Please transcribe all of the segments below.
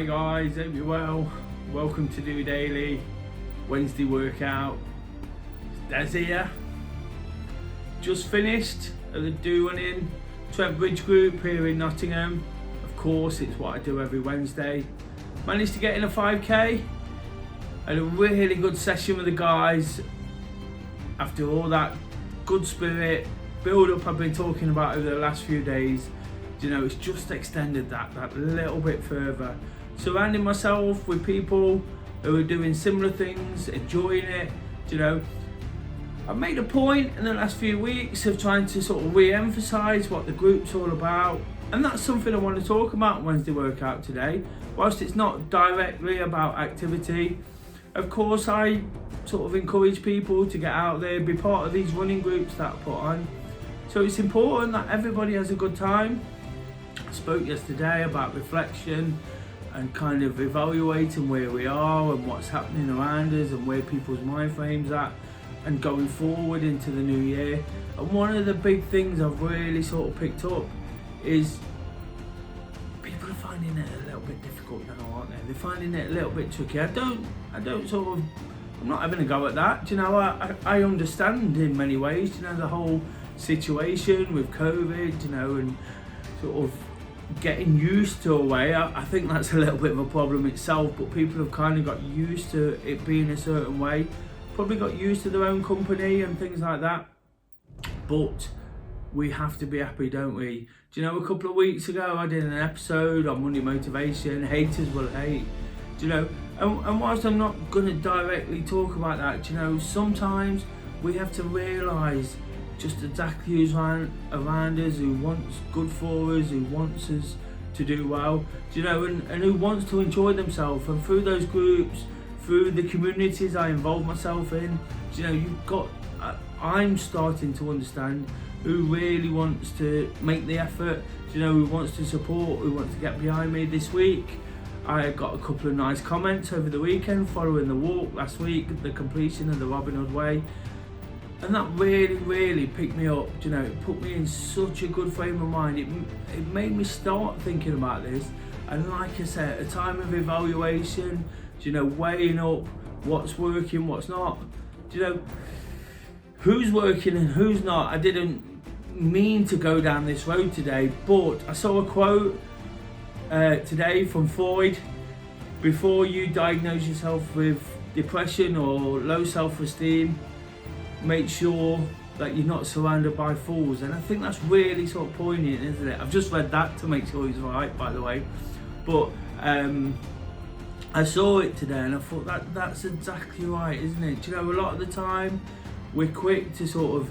Hi guys, hope you're well. Welcome to DOdaily Wednesday workout. Des here. Just finished at the DOdaily Trent Bridge group here in Nottingham. Of course, it's what I do every Wednesday. Managed to get in a 5k. Had a really good session with the guys. After all that good spirit build up I've been talking about over the last few days, it's just extended that little bit further. Surrounding myself with people who are doing similar things, enjoying it. I've made a point in the last few weeks of trying to sort of re-emphasise what the group's all about, and that's something I want to talk about in Wednesday workout today. Whilst it's not directly about activity, of course I sort of encourage people to get out there, be part of these running groups that I put on. So it's important that everybody has a good time. I spoke yesterday about reflection and kind of evaluating where we are and what's happening around us and where people's mind frames at and going forward into the new year. And one of the big things I've really sort of picked up is people are finding it a little bit difficult now, aren't they? They're finding it a little bit tricky. I'm not having a go at that. I understand in many ways, the whole situation with COVID, and sort of getting used to a way. I think that's a little bit of a problem itself, but people have kind of got used to it being a certain way, probably got used to their own company and things like that. But we have to be happy, don't we? A couple of weeks ago I did an episode on Monday motivation, haters will hate, and whilst I'm not going to directly talk about that, sometimes we have to realise just exactly who's around us, who wants good for us, who wants us to do well, and who wants to enjoy themselves. And through those groups, through the communities I involve myself in, I'm starting to understand who really wants to make the effort, who wants to support, who wants to get behind me. This week I got a couple of nice comments over the weekend following the walk last week, the completion of the Robin Hood Way. And that really picked me up, it put me in such a good frame of mind. It made me start thinking about this. And like I said, a time of evaluation, weighing up what's working, what's not, who's working and who's not. I didn't mean to go down this road today, but I saw a quote today from Freud: before you diagnose yourself with depression or low self-esteem, make sure that you're not surrounded by fools. And I think that's really sort of poignant, isn't it? I've just read that to make sure he's right, by the way. But I saw it today and I thought that's exactly right, isn't it? A lot of the time we're quick to sort of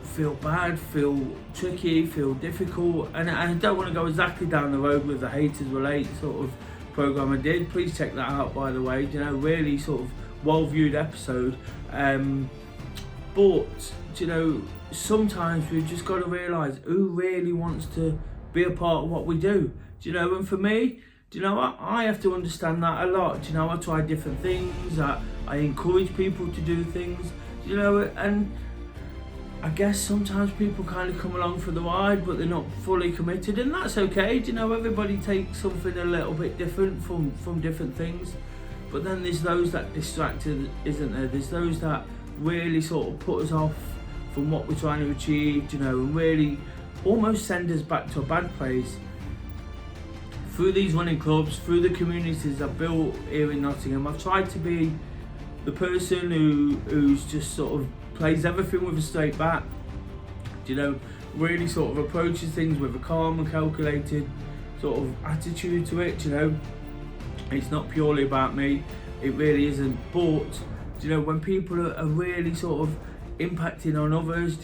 feel bad, feel tricky, feel difficult. And I don't want to go exactly down the road with the haters relate sort of program I did. Please check that out, by the way. Really sort of well-viewed episode. But sometimes we've just got to realise who really wants to be a part of what we do. And for me, I have to understand that a lot. I try different things. I encourage people to do things. And I guess sometimes people kind of come along for the ride, but they're not fully committed, and that's okay. Everybody takes something a little bit different from different things. But then there's those that distract us, isn't there? There's those that really sort of put us off from what we're trying to achieve, and really almost send us back to a bad place. Through these running clubs, through the communities I've built here in Nottingham, I've tried to be the person who's just sort of plays everything with a straight bat, really sort of approaches things with a calm and calculated sort of attitude to it. It's not purely about me, it really isn't. But when people are really sort of impacting on others,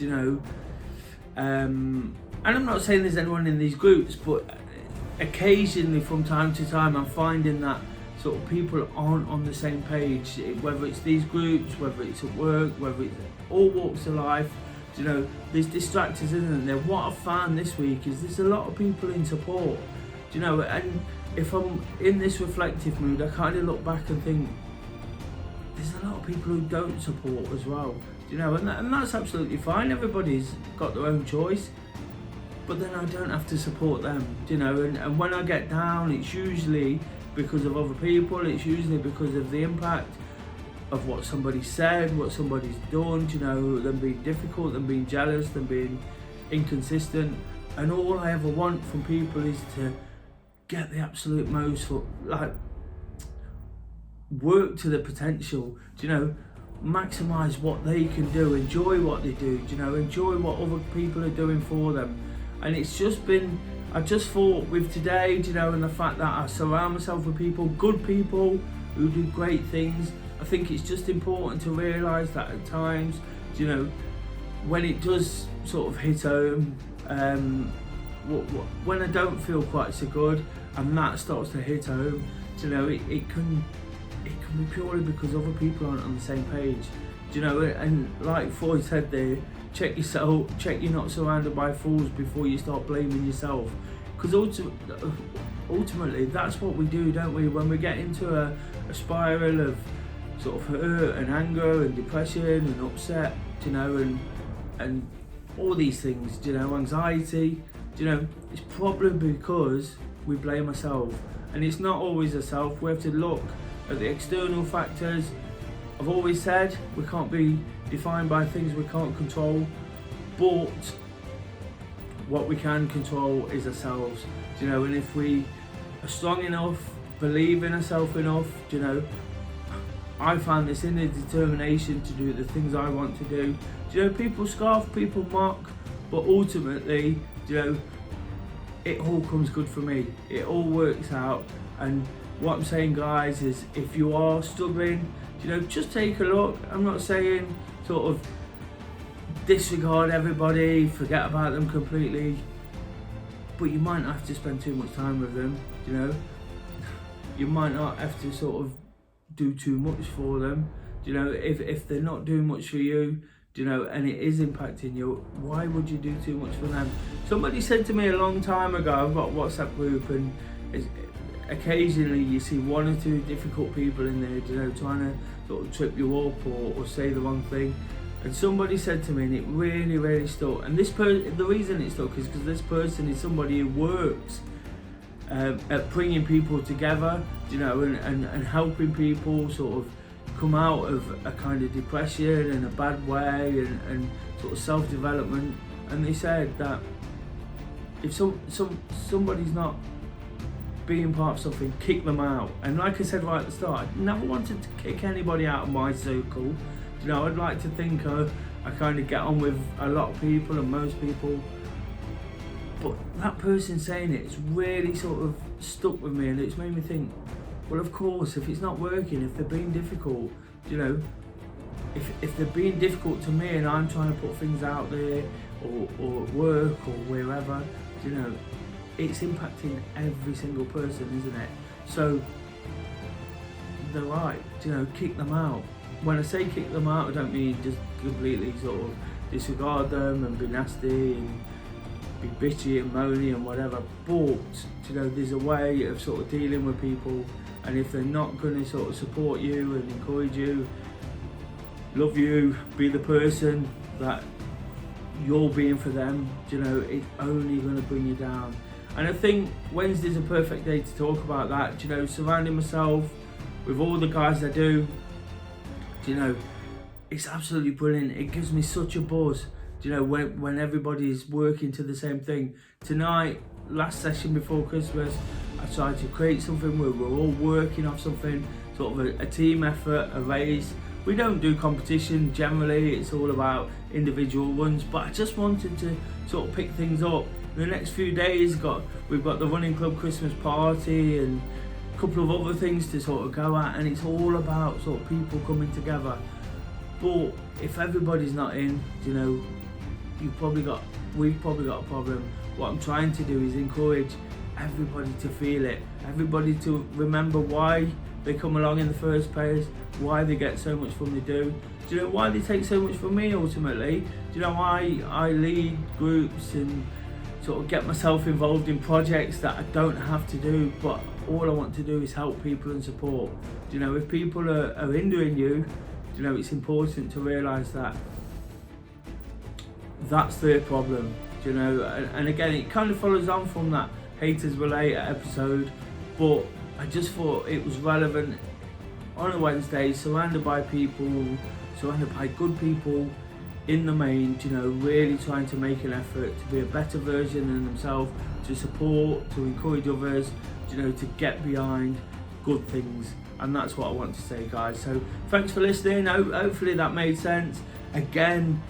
and I'm not saying there's anyone in these groups, but occasionally from time to time I'm finding that sort of people aren't on the same page, whether it's these groups, whether it's at work, whether it's all walks of life. There's distractors, isn't there? What I've found this week is there's a lot of people in support, and if I'm in this reflective mood, I kind of look back and think there's a lot of people who don't support as well, and that's absolutely fine. Everybody's got their own choice. but then I don't have to support them, you know, and when I get down, it's usually because of other people, it's usually because of the impact of what somebody said, what somebody's done, you know, them being difficult, them being jealous, them being inconsistent. And all I ever want from people is to get the absolute most, like, work to the potential, you know, maximise what they can do, enjoy what they do, you know, enjoy what other people are doing for them. And it's just been, I just thought with today, you know, and the fact that I surround myself with people, good people who do great things, I think it's just important to realise that at times, you know, when it does sort of hit home, when I don't feel quite so good and that starts to hit home, you know, it can be purely because other people aren't on the same page, you know. And like Floyd said there, check yourself, check you're not surrounded by fools before you start blaming yourself, because ultimately that's what we do, don't we? When we get into a spiral of sort of hurt and anger and depression and upset, you know, and all these things, you know, anxiety, you know, it's probably because we blame ourselves. And it's not always ourselves. We have to look at the external factors. I've always said we can't be defined by things we can't control, but what we can control is ourselves, you know. And if we are strong enough, believe in ourselves enough, you know, I found this inner determination to do the things I want to do. You know, people scoff, people mock, but ultimately, you know, it all comes good for me. It all works out. And what I'm saying, guys, is if you are struggling, you know, just take a look. I'm not saying sort of disregard everybody, forget about them completely, but you might not have to spend too much time with them, you know. You might not have to sort of do too much for them, you know. If they're not doing much for you, you know, and it is impacting you, why would you do too much for them? Somebody said to me a long time ago, I've got a WhatsApp group, and occasionally you see one or two difficult people in there, you know, trying to sort of trip you up or say the wrong thing. And somebody said to me, and it really, really stuck, and the reason it stuck is because this person is somebody who works at bringing people together, you know, and helping people sort of come out of a kind of depression and a bad way and sort of self-development. And they said that if somebody's not being part of something, kick them out. And like I said right at the start, I never wanted to kick anybody out of my circle. You know, I'd like to think I kind of get on with a lot of people and most people. But that person saying it's really sort of stuck with me, and it's made me think, well, of course, if it's not working, if they're being difficult, you know, if they're being difficult to me and I'm trying to put things out there or at work or wherever, you know, it's impacting every single person, isn't it? So they're right, you know, kick them out. When I say kick them out, I don't mean just completely sort of disregard them and be nasty and be bitchy and moany and whatever, but you know, there's a way of sort of dealing with people. And if they're not going to sort of support you and encourage you, love you, be the person that you're being for them, you know, it's only going to bring you down. And I think Wednesday's a perfect day to talk about that, you know, surrounding myself with all the guys I do, you know, it's absolutely brilliant. It gives me such a buzz, you know, when everybody's working to the same thing. Tonight, last session before Christmas, I tried to create something where we're all working off something, sort of a team effort, a race. We don't do competition generally, it's all about individual runs, but I just wanted to sort of pick things up. In the next few days, we've got the running club Christmas party and a couple of other things to sort of go at, and it's all about sort of people coming together. But if everybody's not in, you know, we've probably got a problem. What I'm trying to do is encourage everybody to feel it, everybody to remember why they come along in the first place, why they get so much from they do. Do you know why they take so much from me ultimately? Do you know why I lead groups and sort of get myself involved in projects that I don't have to do, but all I want to do is help people and support. Do you know, if people are hindering you, you know, it's important to realise that that's their problem. you know, and again, it kind of follows on from that Haters Relate episode, but I just thought it was relevant on a Wednesday, surrounded by people, surrounded by good people in the main, you know, really trying to make an effort to be a better version of themselves, to support, to encourage others, you know, to get behind good things. And that's what I want to say, guys. So thanks for listening. Hopefully that made sense. Again,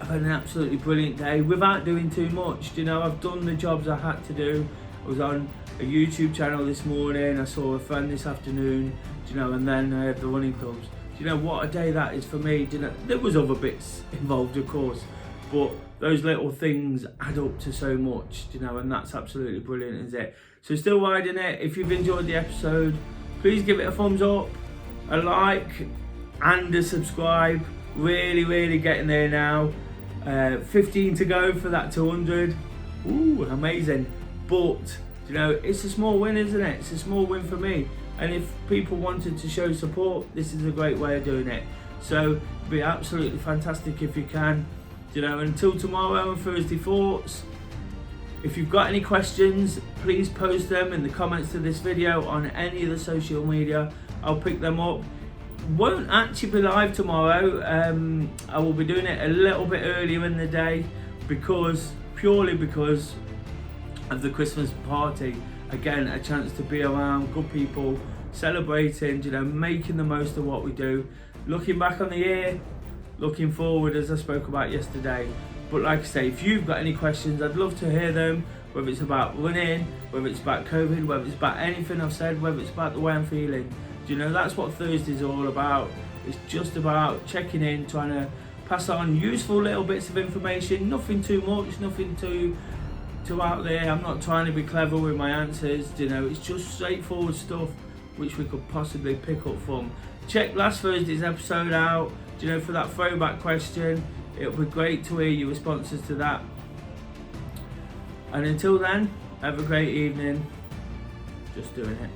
I've had an absolutely brilliant day without doing too much. You know, I've done the jobs I had to do. I was on a YouTube channel this morning. I saw a friend this afternoon, you know, and then I had the running clubs. Do you know what a day that is for me? Do you know, there was other bits involved, of course, but those little things add up to so much, you know, and that's absolutely brilliant, isn't it? So still riding it. If you've enjoyed the episode, please give it a thumbs up, a like, and a subscribe. Really getting there now. 15 to go for that 200. Ooh, amazing. But, you know, it's a small win, isn't it? It's a small win for me. And if people wanted to show support, this is a great way of doing it. So it'd be absolutely fantastic if you can. You know, until tomorrow on Thursday Thoughts. If you've got any questions, please post them in the comments to this video on any of the social media. I'll pick them up. Won't actually be live tomorrow. I will be doing it a little bit earlier in the day purely because of the Christmas party. Again, a chance to be around good people, celebrating, you know, making the most of what we do, looking back on the year, looking forward, as I spoke about yesterday. But like I say, if you've got any questions, I'd love to hear them, whether it's about running, whether it's about COVID, whether it's about anything I've said, whether it's about the way I'm feeling. Do you know, that's what Thursday's all about. It's just about checking in, trying to pass on useful little bits of information, nothing too much, nothing too out there. I'm not trying to be clever with my answers, you know, it's just straightforward stuff which we could possibly pick up from. Check last Thursday's episode out, you know, for that throwback question. It'll be great to hear your responses to that. And until then, have a great evening. Just doing it.